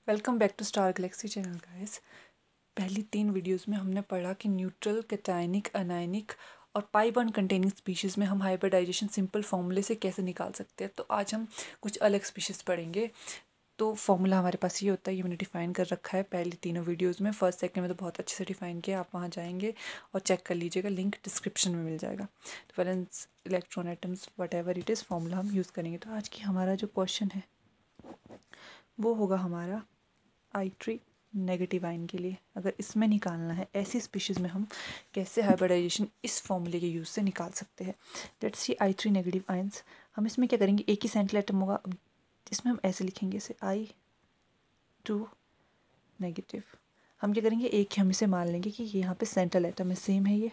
Welcome back to star galaxy channel guys. पहली 3 videos में हमने पढ़ा कि न्यूट्रल, कैटायनिक, अनायनिक और पाई बॉन्ड कंटेनिंग स्पीशीज़ में हम हाइब्रिडाइजेशन सिंपल फॉर्मूले से कैसे निकाल सकते हैं। तो आज हम कुछ अलग स्पीशीज़ पढ़ेंगे। तो फॉर्मूला हमारे पास ये होता है, ये मैंने डिफाइन कर रखा है पहली तीनों वीडियोज़ में। फर्स्ट सेकंड में तो बहुत अच्छे से डिफाइन किया, आप वहाँ जाएंगे और चेक कर लीजिएगा, लिंक डिस्क्रिप्शन में मिल जाएगा। तो valence electron atoms what ever it is formula हम यूज़ करेंगे। तो आज की हमारा जो क्वेश्चन है वो होगा हमारा I3 नेगेटिव आयन के लिए। अगर इसमें निकालना है, ऐसी स्पीशीज़ में हम कैसे हाइब्रिडाइजेशन इस फॉर्मूले के यूज़ से निकाल सकते हैं। Let's see I3 negative ions. हम इसमें क्या करेंगे, एक ही सेंट्रल एटम होगा। अब इसमें हम ऐसे लिखेंगे, इसे I2 नेगेटिव। हम क्या करेंगे, एक ही हम इसे मान लेंगे कि ये यहाँ पे सेंट्रल एटम है, सेम है ये।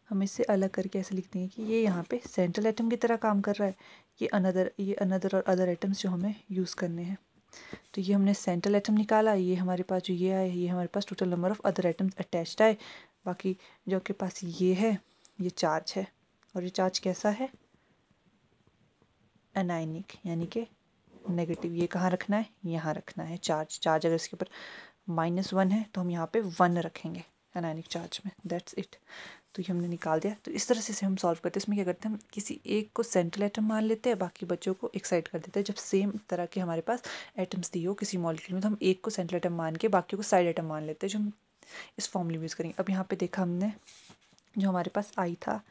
हम इसे अलग करके ऐसे लिख देंगे कि ये यहाँ पे सेंट्रल एटम की तरह काम कर रहा है। ये अनदर और अदर एटम्स जो हमें यूज़ करने हैं। तो ये हमने सेंट्रल एटम निकाला, ये हमारे पास जो ये आए, ये हमारे पास total number of other atoms attached आए। बाकी जो आपके पास ये है, ये चार्ज है। और ये चार्ज कैसा है, अनायनिक, यानी कि नेगेटिव। ये कहाँ रखना है, यहाँ रखना है चार्ज। चार्ज अगर इसके ऊपर -1 है तो हम यहाँ पे 1 रखेंगे अनायनिक चार्ज में। That's it. तो ये हमने निकाल दिया। तो इस तरह से हम सॉल्व करते हैं। इसमें क्या करते हैं, हम किसी एक को सेंट्रल एटम मान लेते हैं, बाकी बच्चों को एक्साइड कर देते हैं। जब सेम तरह के हमारे पास एटम्स दिए हो किसी मॉलिक्यूल में, तो हम एक को सेंट्रल एटम मान के बाकी को साइड एटम मान लेते हैं, जो हम इस फॉर्मूले में यूज़ करेंगे। अब यहाँ पे देखा हमने, जो हमारे पास आई था,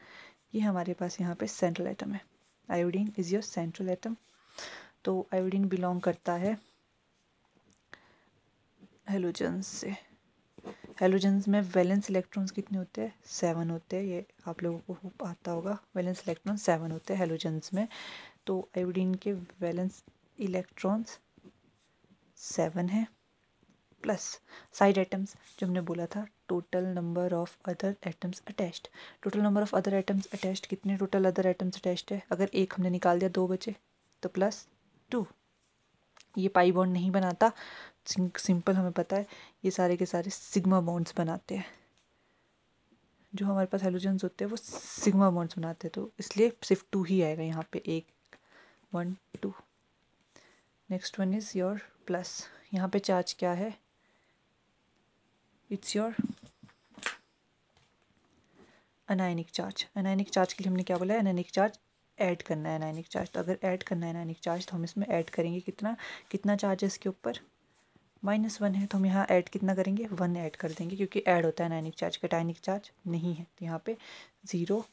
ये हमारे पास यहाँ पे सेंट्रल एटम है। Iodine is your central atom. तो आयोडीन बिलोंग करता है हेलोजन्स से। हेलोजन्स में वैलेंस इलेक्ट्रॉन्स कितने होते हैं, 7 होते हैं। ये आप लोगों को आता होगा, वैलेंस इलेक्ट्रॉन 7 होते हैं हेलोजन्स में। तो आयोडीन के वैलेंस इलेक्ट्रॉन्स 7 है, प्लस साइड एटम्स जो हमने बोला था, total number of other atoms attached. Total number of other atoms attached, कितने टोटल अदर एटम्स अटैच्ड है, अगर एक हमने निकाल दिया 2 बचे, तो +2। ये पाई बॉन्ड नहीं बनाता, सिंपल हमें पता है ये सारे के सारे सिग्मा बॉन्ड्स बनाते हैं। जो हमारे पास हेलोजन्स होते हैं वो सिग्मा बॉन्ड्स बनाते हैं, तो इसलिए सिर्फ 2 ही आएगा यहाँ पे, 1 1 2। Next one is your plus. यहाँ पे चार्ज क्या है, it's your anionic charge. Anionic charge के लिए हमने क्या बोला है, अनायनिक चार्ज ऐड करना है। अनायनिक चार्ज, तो अगर ऐड करना है अनायनिक चार्ज, तो हम इसमें ऐड करेंगे कितना, कितना चार्ज है इसके ऊपर, -1 है, तो हम यहाँ ऐड कितना करेंगे, 1 ऐड कर देंगे, क्योंकि ऐड होता है अनायनिक चार्ज, कैटायनिक चार्ज नहीं है। तो यहाँ पे 0/2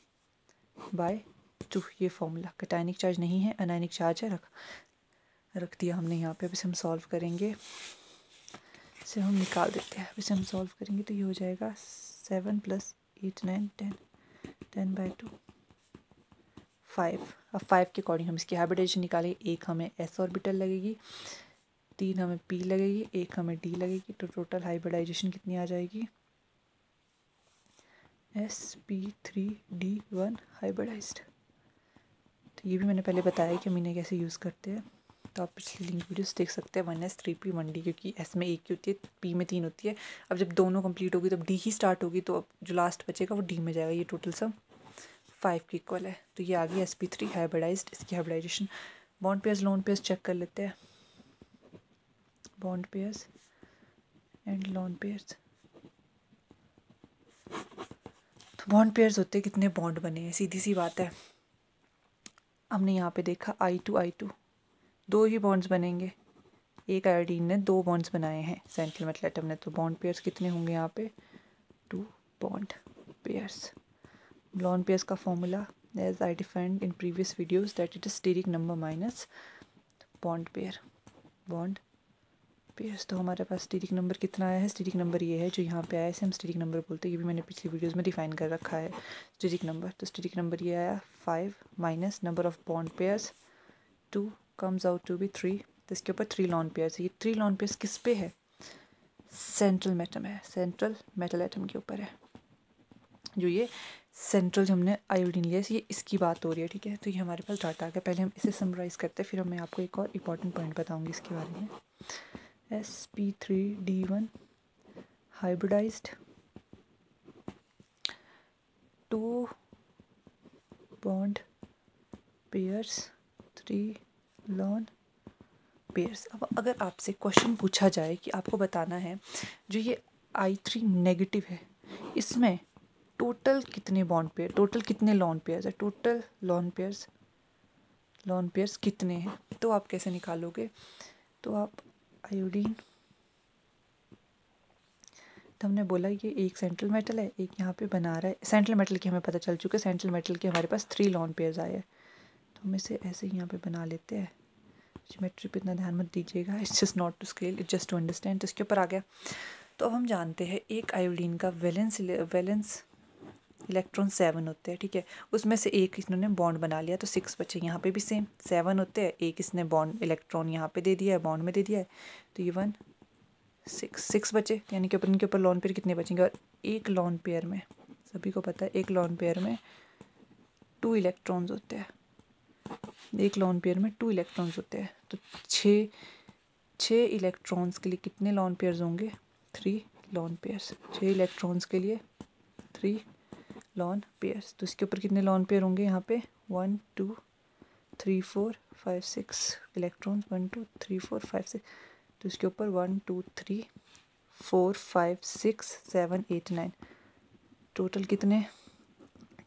ये फॉर्मूला। कैटायनिक चार्ज नहीं है, अनायनिक चार्ज है, रख दिया हमने यहाँ पे। अब इसे हम सॉल्व करेंगे, इसे हम निकाल देते हैं। इसे हम सॉल्व करेंगे तो ये हो जाएगा 7 + 8 9 10 10/2 5। अब 5 के अकॉर्डिंग हम इसकी हाइब्रिडाइजेशन निकालेंगे। एक हमें s ऑर्बिटल लगेगी, 3 हमें p लगेगी, 1 हमें d लगेगी। तो टोटल हाइब्रिडाइजेशन कितनी आ जाएगी, sp3d1 हाइब्रिडाइज्ड। तो ये भी मैंने पहले बताया कि हम इन्हें कैसे यूज़ करते हैं। तो आप पिछली लिंक वीडियोस देख सकते हैं, 1s 3p 1d, क्योंकि s में 1 की होती है, p में 3 होती है। अब जब दोनों कंप्लीट होगी तब d ही स्टार्ट होगी, तो अब जो लास्ट बचेगा वो d में जाएगा। ये टोटल सम 5 के इक्वल है। तो ये आ गई sp3 हाइब्रिडाइज्ड। इसकी hybridization bond pairs lone pairs check कर लेते हैं। Bond pairs and lone pairs. तो बॉन्ड पेयर्स होते हैं, कितने बॉन्ड बने हैं, सीधी सी बात है। हमने यहाँ पे देखा I2 2 ही बॉन्ड्स बनेंगे। एक आयोडीन ने 2 बॉन्ड्स बनाए हैं सेंट्रल मेटल एटम ने, तो बॉन्ड पेयर्स कितने होंगे यहाँ पे, 2 बॉन्ड पेयर्स। लोन पेयर्स का formula as I defined in previous videos, that it is steric number minus bond pair. Bond pairs, तो हमारे पास स्टीरिक नंबर कितना आया है, स्टीरिक नंबर ये है जो यहाँ पे आया है, इसे हम स्टीरिक नंबर बोलते हैं। ये भी मैंने पिछली वीडियोस में डिफाइन कर रखा है स्टीरिक नंबर। तो स्टीरिक नंबर ये आया 5 minus number of bond pairs 2 comes out to be 3। तो इसके ऊपर 3 लॉन पेयर्स है। ये 3 लॉन पेयर्स किस पे है, सेंट्रल मेटम है, सेंट्रल मेटल एटम के ऊपर है। जो ये सेंट्रल जो हमने आयोडीन लिया है, ये इसकी बात हो रही है, ठीक है। तो ये हमारे पास डाटा आ गया। पहले हम इसे समराइज करते हैं, फिर मैं आपको एक और इम्पॉर्टेंट पॉइंट बताऊंगी इसके बारे में। sp3d1 hybridized, 2 bond pairs, 3 lone pairs. अब अगर आपसे क्वेश्चन पूछा जाए कि आपको बताना है जो ये I3 नेगेटिव है इसमें टोटल कितने बॉन्ड पेयर, टोटल कितने लॉन पेयर्स है, टोटल लॉन पेयर्स कितने हैं, तो आप कैसे निकालोगे? तो आप आयोडीन, तो हमने बोला ये एक सेंट्रल मेटल है, एक यहाँ पे बना रहा है। सेंट्रल मेटल की हमें पता चल चुका है, सेंट्रल मेटल के हमारे पास 3 लॉन पेयर्स आए हैं, तो हम इसे ऐसे ही यहाँ पे बना लेते हैं। ज्योमेट्री पे इतना ध्यान मत दीजिएगा, it's just not to scale, it's just to understand. तो इसके ऊपर आ गया। तो अब हम जानते हैं एक आयोडीन का वैलेंस इलेक्ट्रॉन 7 होते हैं, ठीक है। उसमें से एक इन्होंने बॉन्ड बना लिया तो 6 बचे। यहाँ पे भी सेम 7 होते हैं, एक इसने बॉन्ड इलेक्ट्रॉन यहाँ पे दे दिया है, बॉन्ड में दे दिया है, तो ये 1 6 बचे। यानी कि इनके ऊपर लॉन पेयर कितने बचेंगे? और एक लॉन पेयर में, सभी को पता है, एक लॉन पेयर में 2 इलेक्ट्रॉन्स होते हैं। एक लॉन पेयर में 2 इलेक्ट्रॉन्स होते हैं, तो 6 इलेक्ट्रॉन्स के लिए कितने लॉन पेयर्स होंगे? 3 लॉन पेयर्स। 6 इलेक्ट्रॉन्स के लिए 3 लॉन पेयर्स। तो इसके ऊपर कितने लॉन पेयर होंगे? यहाँ पे 1 2 3 4 5 6 इलेक्ट्रॉन्स, 1 2 3 4 5 6। तो इसके ऊपर 1 2 3 4 5 6 7 8 9, टोटल कितने?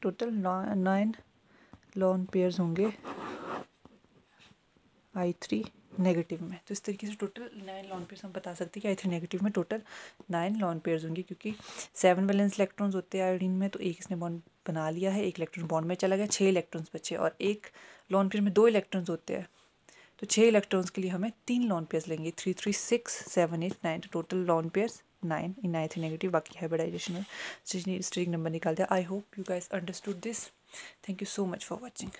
टोटल 9 लॉन पेयर्स होंगे I3 नेगेटिव में। तो इस तरीके से टोटल 9 लॉन पेयर्स हम बता सकते हैं कि I3 नेगेटिव में टोटल 9 लॉन पेयर्स होंगे, क्योंकि 7 वैलेंस इलेक्ट्रॉन्स होते हैं आयोडीन में, तो एक इसने बॉन्ड बना लिया है, एक इलेक्ट्रॉन बॉन्ड में चला गया, 6 इलेक्ट्रॉन्स बचे। और एक लॉन पेयर में 2 इलेक्ट्रॉन्स होते हैं, तो 6 इलेक्ट्रॉन्स के लिए हमें 3 लॉन पेयर्स लेंगे, 3 3 6 7 8 9। तो टोटल लॉन पेयर्स 9 इन I3 नेगेटिव। बाकी हाइब्रिडाइजेशन में स्टेरिक नंबर निकाल दिया। I hope you guys understood this. Thank you so much for watching.